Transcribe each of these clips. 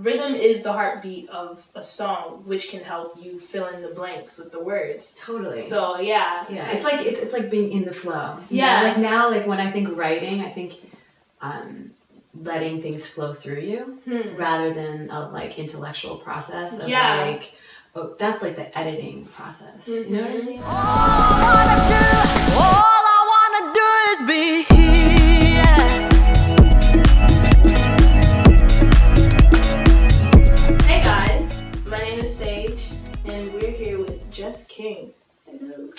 rhythm is the heartbeat of a song, which can help you fill in the blanks with the words. Totally. So yeah. Yeah, it's like being in the flow. Yeah. Like now, like when I think writing, I think letting things flow through you rather than a like intellectual process of like, oh, that's like the editing process. You know what I mean? All I wanna do is be here. Hey guys, my name is Sage, and we're here with Jess King. Hello.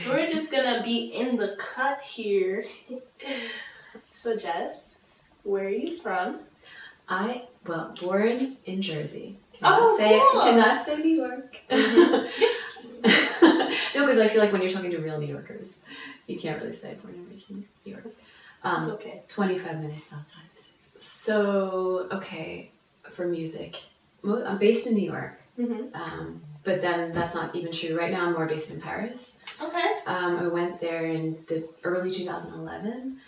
We're just gonna be in the cut here. So Jess, where are you from? Born in Jersey. Cool. Cannot say New York. Yes. No, because I feel like when you're talking to real New Yorkers, you can't really say born and raised in New York. It's okay. 25 minutes outside the city. So, okay, for music, I'm based in New York, but then that's not even true. Right now I'm more based in Paris. Okay. I went there in the early 2011,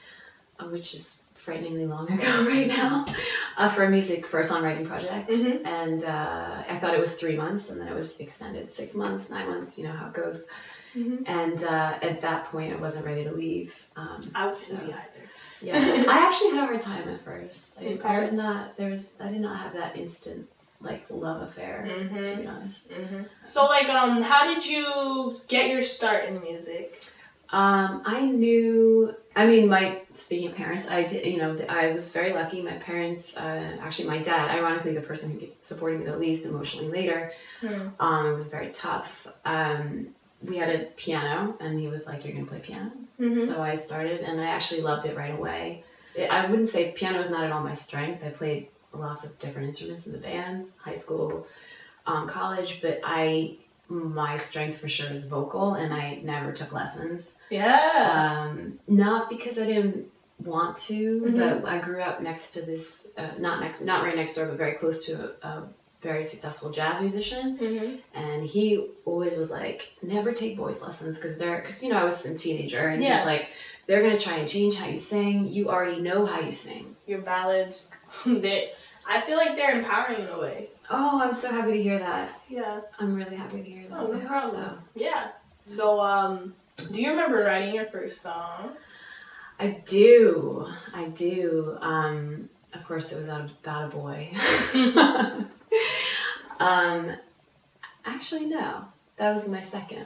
which is frighteningly long ago right now, for a songwriting project. And I thought it was 3 months, and then it was extended 6 months, 9 months, you know how it goes. And at that point I wasn't ready to leave. I wasn't either. Yeah, I actually had a hard time at first. I did Paris? not have that instant like love affair, to be honest. So like, how did you get your start in music? Speaking of parents, I was very lucky. My parents, actually my dad, ironically the person who supported me the least emotionally later, it was very tough. We had a piano, and he was like, "You're gonna play piano." So I started, and I actually loved it right away. I wouldn't say piano is not at all my strength. I played lots of different instruments in the bands, high school, college, but my strength for sure is vocal, and I never took lessons. Yeah. Not because I didn't want to, but I grew up next to this, not right next door, but very close to a very successful jazz musician. And he always was like, never take voice lessons, because I was a teenager, and he's like, they're going to try and change how you sing. You already know how you sing. Your ballads, I feel like they're empowering in a way. Oh, I'm so happy to hear that. Yeah. I'm really happy to hear that. Oh, no I hope problem. so. Yeah. So, do you remember writing your first song? I do. Of course, it was about a boy. Actually, no. That was my second.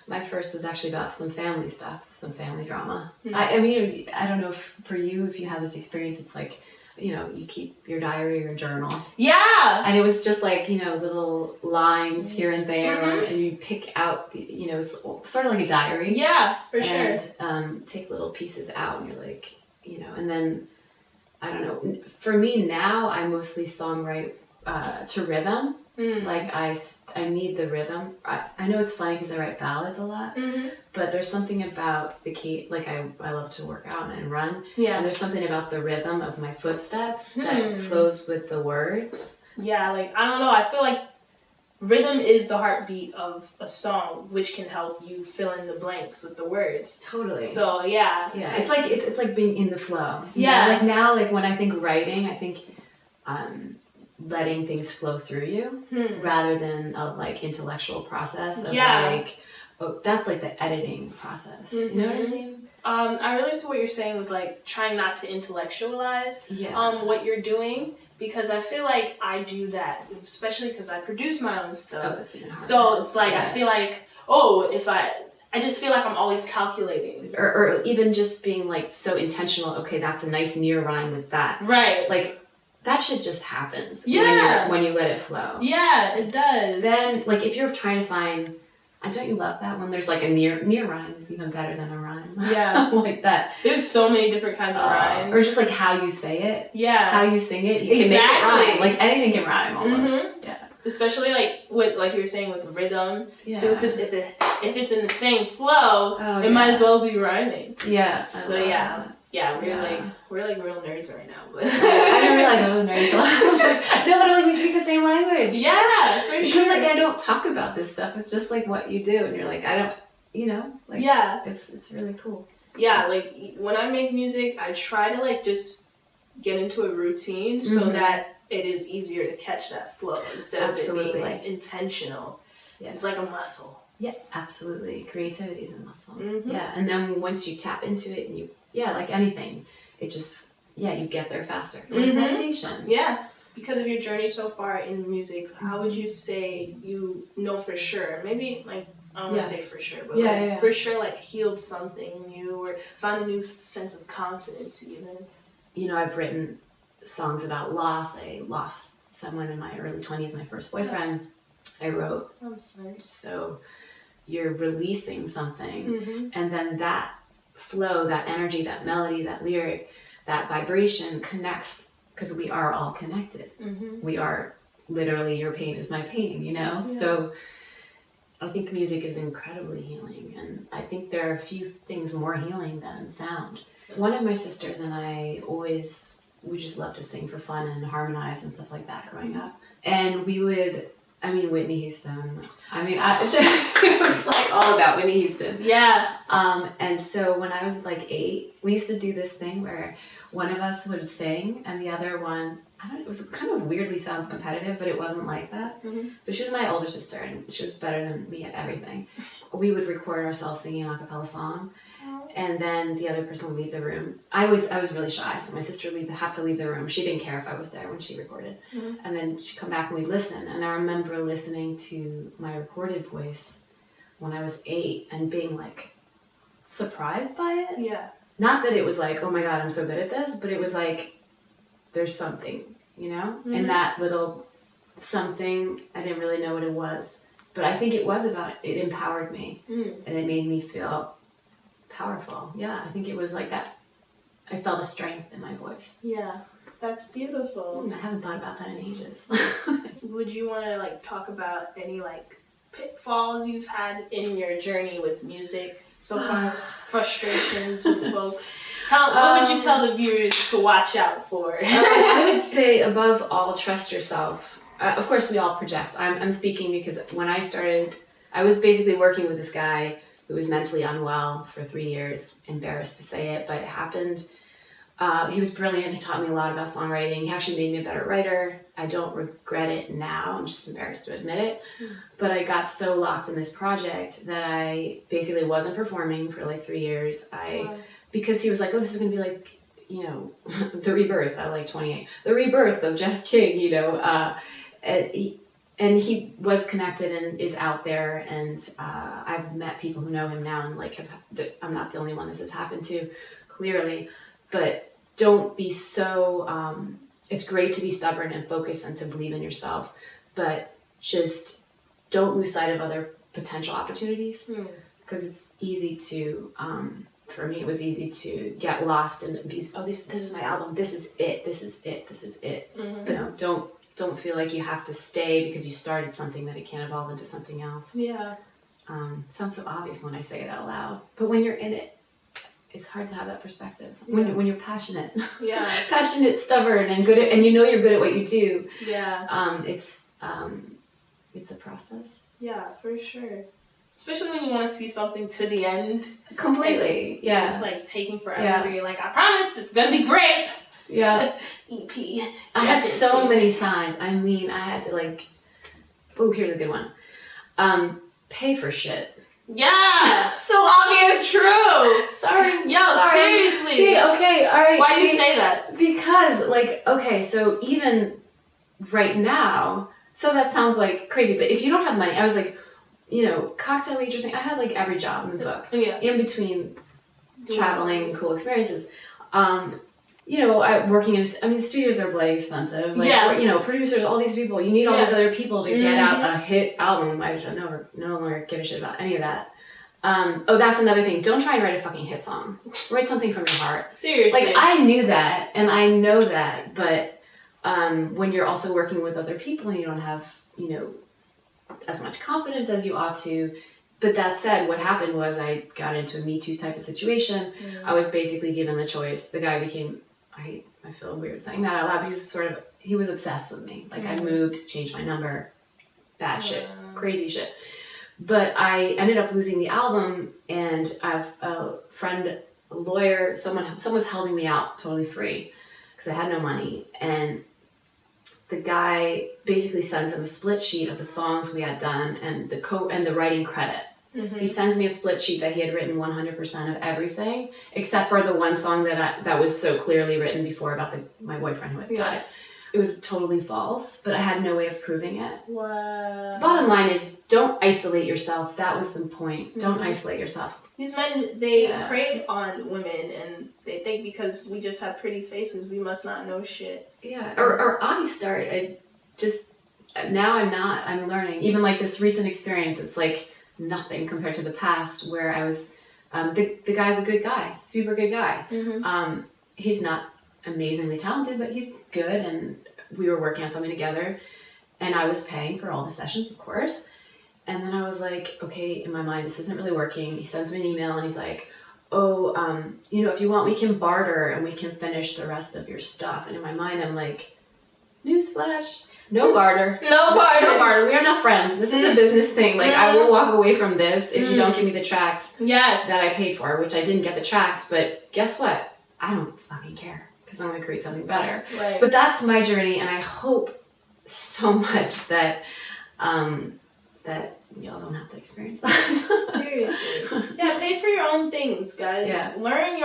My first was actually about some family stuff, some family drama. I mean, I don't know if for you, if you have this experience, it's like, you keep your diary or journal. Yeah. And it was just like, little lines here and there, and you pick out, it's sort of like a diary. Yeah, for sure. And take little pieces out, and you're like, and then, I don't know, for me now, I mostly songwrite to rhythm. Like I need the rhythm. I know it's funny because I write ballads a lot, but there's something about the key. Like I love to work out and run, and there's something about the rhythm of my footsteps that flows with the words. Yeah, like I don't know. I feel like rhythm is the heartbeat of a song, which can help you fill in the blanks with the words. Totally. So yeah, it's like being in the flow. Yeah. Like now, like when I think writing, I think letting things flow through you rather than a like intellectual process of like, oh, that's like the editing process. You know what I mean? I relate to what you're saying with like trying not to intellectualize what you're doing, because I feel like I do that, especially because I produce my own stuff. Oh, so it's like I feel like, I just feel like I'm always calculating. Or even just being like so intentional, okay, that's a nice near rhyme with that. Right. Like that shit just happens when you let it flow. Yeah, it does. Then, like, if you're trying to find, don't you love that when there's like a near rhyme is even better than a rhyme? Yeah, like that. There's so many different kinds of rhymes. Or just like how you say it. Yeah, how you sing it. You can make it rhyme. Like anything can rhyme almost. Yeah. Especially like with you were saying with rhythm too, because if it's in the same flow, it might as well be rhyming. Yeah. So yeah. Yeah, we're like real nerds right now. But I didn't realize I was a nerd until I was like, no, but like we speak the same language. Yeah, for sure. Because like I don't talk about this stuff. It's just like what you do, and you're like, I don't, like it's really cool. Yeah, like when I make music, I try to like just get into a routine so that it is easier to catch that flow instead of it being like intentional. Yes. It's like a muscle. Yeah, absolutely. Creativity is a muscle. Mm-hmm. Yeah, and then once you tap into it and like anything, it just, you get there faster. Like meditation. Yeah. Because of your journey so far in music, how would you say you know for sure? Maybe like, I don't want to say for sure, but for sure like healed something in you or found a new sense of confidence even. You know, I've written songs about loss. I lost someone in my early 20s, my first boyfriend. I wrote, I'm sorry. So you're releasing something, and then that flow, that energy, that melody, that lyric, that vibration connects, because we are all connected. We are literally, your pain is my pain, you know? So I think music is incredibly healing, and I think there are a few things more healing than sound. One of my sisters and I we just loved to sing for fun and harmonize and stuff like that growing up. And we would, Whitney Houston. It was like all about Whitney Houston. Yeah. And so when I was like 8, we used to do this thing where one of us would sing and the other one, it was kind of weirdly sounds competitive, but it wasn't like that. But she was my older sister and she was better than me at everything. We would record ourselves singing an a cappella song. And then the other person would leave the room. I was really shy, so my sister would have to leave the room. She didn't care if I was there when she recorded. And then she'd come back and we'd listen. And I remember listening to my recorded voice when I was 8 and being like surprised by it. Yeah. Not that it was like, oh my God, I'm so good at this, but it was like, there's something, you know? And that little something, I didn't really know what it was. But I think it was it empowered me. And it made me feel powerful. Yeah, I think it was like that. I felt a strength in my voice. Yeah, that's beautiful. I haven't thought about that in ages. Would you want to like talk about any like pitfalls you've had in your journey with music so far? Frustrations with folks? What would you tell the viewers to watch out for? I would say above all, trust yourself. Of course, we all project. I'm speaking because when I started, I was basically working with this guy who was mentally unwell for 3 years. Embarrassed to say it, but it happened. He was brilliant. He taught me a lot about songwriting. He actually made me a better writer. I don't regret it now. I'm just embarrassed to admit it. But I got so locked in this project that I basically wasn't performing for like 3 years. Because he was like, oh, this is going to be like, you know, the rebirth at like 28. The rebirth of Jess King, you know. And he was connected and is out there, and I've met people who know him now, and like I'm not the only one this has happened to, clearly. But don't be so. It's great to be stubborn and focus and to believe in yourself, but just don't lose sight of other potential opportunities, because it's easy to. For me, it was easy to get lost and be, oh, this is my album. This is it. This is it. This is it. But no, don't feel like you have to stay because you started something that it can't evolve into something else. Yeah. Sounds so obvious when I say it out loud. But when you're in it, it's hard to have that perspective. When you're passionate. Yeah. Passionate, stubborn, and good at, and you know you're good at what you do. Yeah. It's a process. Yeah, for sure. Especially when you want to see something to the end. Completely. Yeah. It's like taking forever. You're like, I promise it's gonna be great. Yeah. EP. I had so many signs. I had to like, here's a good one. Pay for shit. Yeah. So obvious. True. Sorry. Sorry. Seriously. See, okay, all right. Why do you say that? Because like, okay, so even right now, so that sounds like crazy, but if you don't have money, I was like, you know, cocktail waitressing, I had like every job in the book. Yeah. In between traveling, cool experiences. You know, working in, studios are bloody expensive. Like, you know, producers, all these people, you need all these other people to get out a hit album. I no longer give a shit about any of that. That's another thing. Don't try and write a fucking hit song. Write something from your heart. Seriously. Like, I knew that, and I know that, but when you're also working with other people and you don't have, you know, as much confidence as you ought to. But that said, what happened was I got into a Me Too type of situation. I was basically given the choice. The guy became, I feel weird saying that out loud, he was obsessed with me. Like I moved, changed my number, bad shit, crazy shit. But I ended up losing the album, and I have a friend, a lawyer, someone was helping me out totally free because I had no money. And the guy basically sends him a split sheet of the songs we had done and the writing credit. He sends me a split sheet that he had written 100% of everything, except for the one song that was so clearly written before about my boyfriend who had died. It was totally false, but I had no way of proving it. Wow. The bottom line is, don't isolate yourself. That was the point. Don't isolate yourself. These men, they prey on women, and they think because we just have pretty faces, we must not know shit. Yeah, or I now I'm learning. Even like this recent experience, it's like nothing compared to the past where I was, the guy's a good guy, super good guy. He's not amazingly talented, but he's good, and we were working on something together, and I was paying for all the sessions, of course. And then I was like, okay, in my mind, this isn't really working. He sends me an email and he's like, if you want, we can barter and we can finish the rest of your stuff. And in my mind, I'm like, newsflash, no barter. No barter. No barter. We are not friends. This is a business thing. Like, I will walk away from this if you don't give me the tracks that I paid for, which I didn't get the tracks. But guess what? I don't fucking care because I'm going to create something better. Right. But that's my journey, and I hope so much that that y'all don't have to experience that. Seriously. Yeah, pay for your own things, guys. Yeah. Learn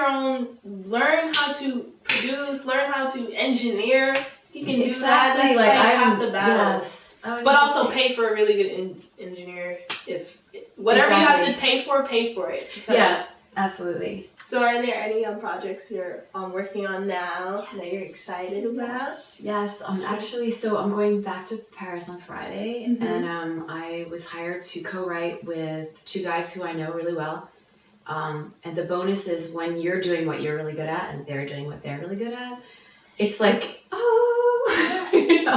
how to produce, learn how to engineer. If you can do that, that's like half the battle. Yes. But also pay for a really good engineer. If whatever you have to pay for it. Yes, absolutely. So are there any projects you're working on now that you're excited about? Yes. Actually, so I'm going back to Paris on Friday, and I was hired to co-write with two guys who I know really well. And the bonus is when you're doing what you're really good at and they're doing what they're really good at, it's like,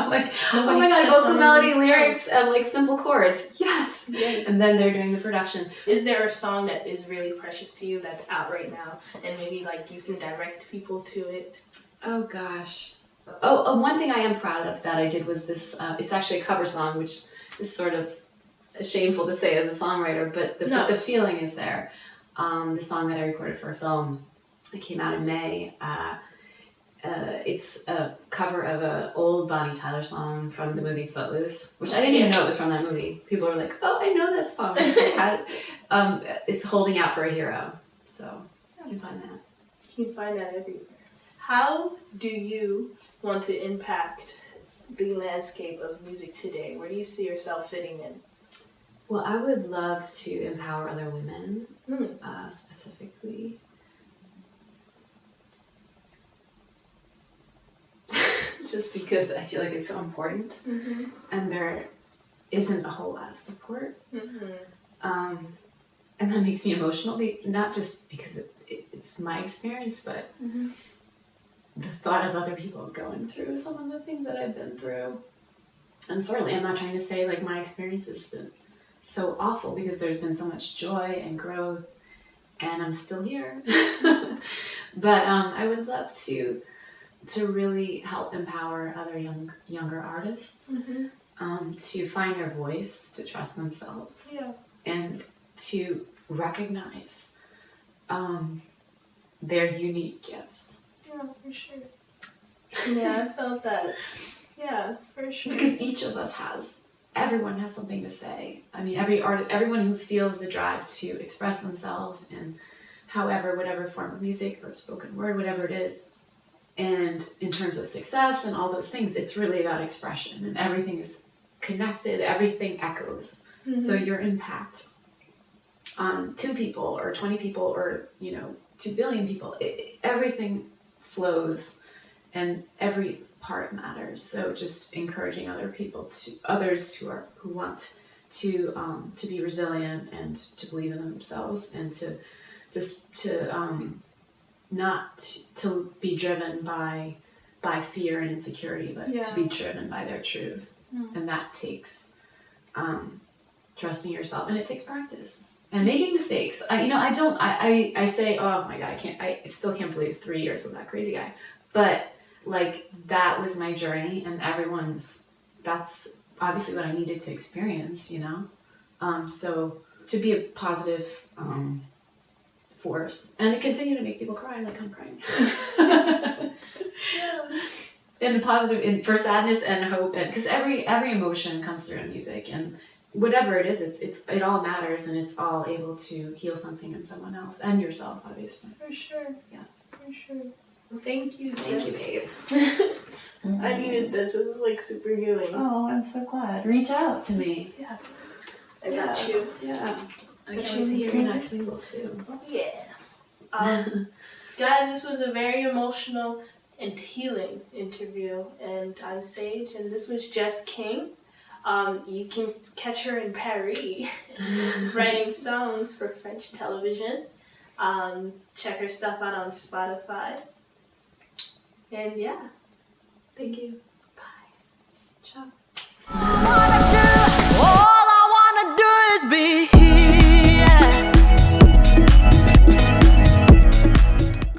like, oh my god, vocal melody, lyrics, and like simple chords. Yes. Yay. And then they're doing the production. Is there a song that is really precious to you that's out right now, and maybe like you can direct people to it? Oh gosh. One thing I am proud of that I did was this. It's actually a cover song, which is sort of shameful to say as a songwriter, but the feeling is there. The song that I recorded for a film, it came out in May. It's a cover of an old Bonnie Tyler song from the movie Footloose, which I didn't even know it was from that movie. People were like, "Oh, I know that song." It's Holding Out for a Hero. So you can find that. You can find that everywhere. How do you want to impact the landscape of music today? Where do you see yourself fitting in? Well, I would love to empower other women, specifically. Just because I feel like it's so important, and there isn't a whole lot of support, and that makes me emotional. Not just because it's my experience, but the thought of other people going through some of the things that I've been through. And certainly, I'm not trying to say like my experience has been so awful, because there's been so much joy and growth, and I'm still here. But I would love to really help empower other younger artists to find their voice, to trust themselves, and to recognize their unique gifts. Yeah, for sure. Yeah, I felt that. Yeah, for sure. Because everyone has something to say. I mean, everyone who feels the drive to express themselves in whatever form of music or spoken word, whatever it is. And in terms of success and all those things, it's really about expression, and everything is connected, everything echoes. So your impact on 2 people or 20 people or 2 billion people, everything flows, and every part matters. So just encouraging others who want to be resilient and to believe in themselves, and to not to be driven by fear and insecurity, but to be driven by their truth. And that takes trusting yourself, and it takes practice and making mistakes. I say, oh my God, I still can't believe 3 years with that crazy guy. But like, that was my journey, and that's obviously what I needed to experience, so to be a positive force and to continue to make people cry like I'm crying. in the positive, for sadness and hope, and because every emotion comes through in music, and whatever it is, it all matters, and it's all able to heal something in someone else and yourself, obviously. For sure. Yeah. For sure. Well, thank you. Thank you, Jess. babe. I needed this. This is like super healing. Oh, I'm so glad. Reach out. To me. Yeah. I got you. Yeah. I Got can't you wait to hear too. your next single too. Oh, yeah. Guys, this was a very emotional and healing interview, and I'm Sage, and this was Jess King. You can catch her in Paris writing songs for French television. Check her stuff out on Spotify. And yeah. Thank you. Bye. Ciao.